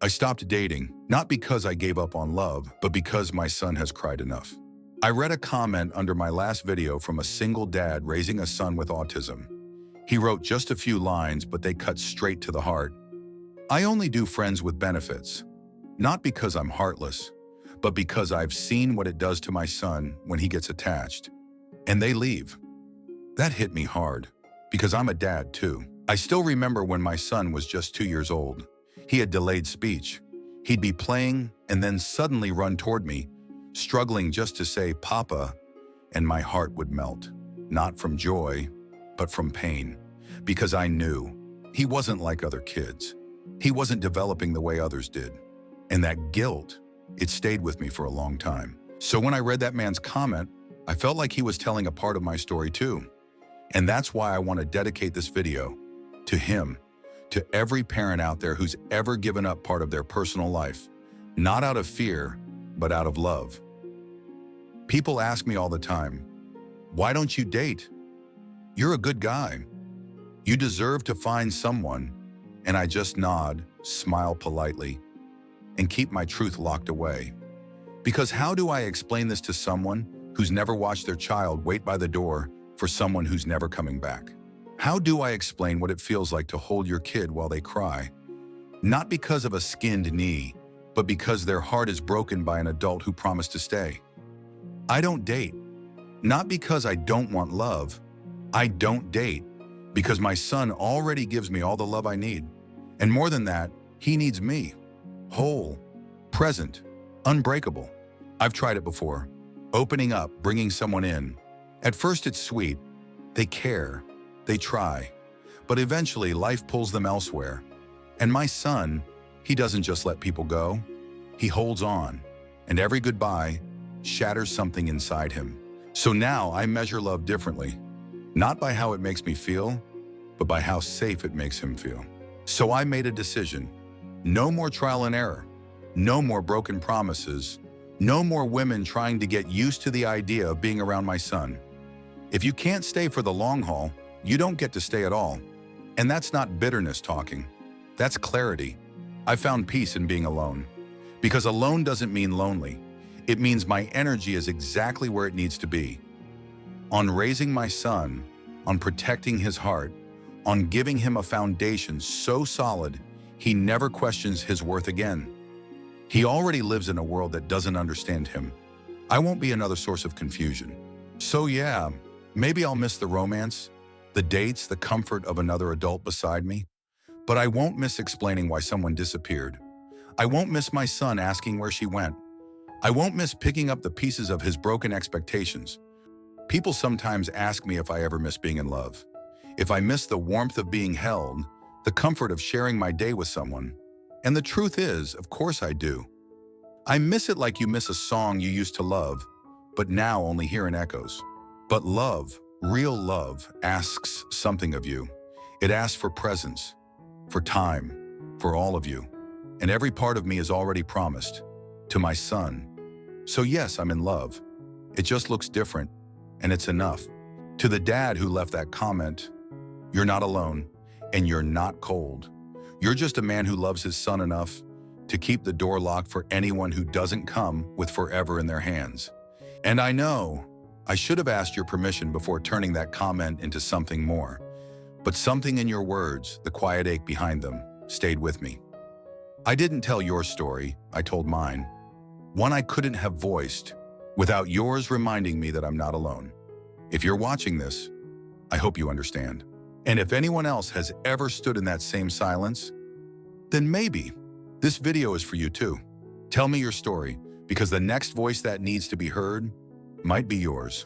I stopped dating, not because I gave up on love, but because my son has cried enough. I read a comment under my last video from a single dad raising a son with autism. He wrote just a few lines, but they cut straight to the heart. I only do friends with benefits, not because I'm heartless, but because I've seen what it does to my son when he gets attached. And they leave. That hit me hard, because I'm a dad too. I still remember when my son was just 2 years old. He had delayed speech. He'd be playing and then suddenly run toward me, struggling just to say, "Papa," and my heart would melt. Not from joy, but from pain, because I knew he wasn't like other kids. He wasn't developing the way others did. And that guilt, it stayed with me for a long time. So when I read that man's comment, I felt like he was telling a part of my story too. And that's why I want to dedicate this video to him, to every parent out there who's ever given up part of their personal life, not out of fear, but out of love. People ask me all the time, "Why don't you date? You're a good guy. You deserve to find someone." And I just nod, smile politely, and keep my truth locked away. Because how do I explain this to someone who's never watched their child wait by the door for someone who's never coming back? How do I explain what it feels like to hold your kid while they cry? Not because of a skinned knee, but because their heart is broken by an adult who promised to stay. I don't date, not because I don't want love. I don't date because my son already gives me all the love I need. And more than that, he needs me. Whole, present, unbreakable. I've tried it before. Opening up, bringing someone in. At first it's sweet. They care. They try. But eventually life pulls them elsewhere. And my son, he doesn't just let people go. He holds on. And every goodbye shatters something inside him. So now I measure love differently. Not by how it makes me feel, but by how safe it makes him feel. So I made a decision. No more trial and error. No more broken promises. No more women trying to get used to the idea of being around my son. If you can't stay for the long haul, you don't get to stay at all. And that's not bitterness talking. That's clarity. I found peace in being alone. Because alone doesn't mean lonely. It means my energy is exactly where it needs to be. On raising my son, on protecting his heart, on giving him a foundation so solid, he never questions his worth again. He already lives in a world that doesn't understand him. I won't be another source of confusion. So yeah, maybe I'll miss the romance, the dates, the comfort of another adult beside me. But I won't miss explaining why someone disappeared. I won't miss my son asking where she went. I won't miss picking up the pieces of his broken expectations. People sometimes ask me if I ever miss being in love. If I miss the warmth of being held, the comfort of sharing my day with someone. And the truth is, of course I do. I miss it like you miss a song you used to love, but now only hear in echoes. But love, real love, asks something of you. It asks for presence, for time, for all of you. And every part of me is already promised to my son. So yes, I'm in love. It just looks different, and it's enough. To the dad who left that comment, you're not alone, and you're not cold. You're just a man who loves his son enough to keep the door locked for anyone who doesn't come with forever in their hands. And I know I should have asked your permission before turning that comment into something more, but something in your words, the quiet ache behind them, stayed with me. I didn't tell your story, I told mine. One I couldn't have voiced without yours reminding me that I'm not alone. If you're watching this, I hope you understand. And if anyone else has ever stood in that same silence, then maybe this video is for you too. Tell me your story, because the next voice that needs to be heard might be yours.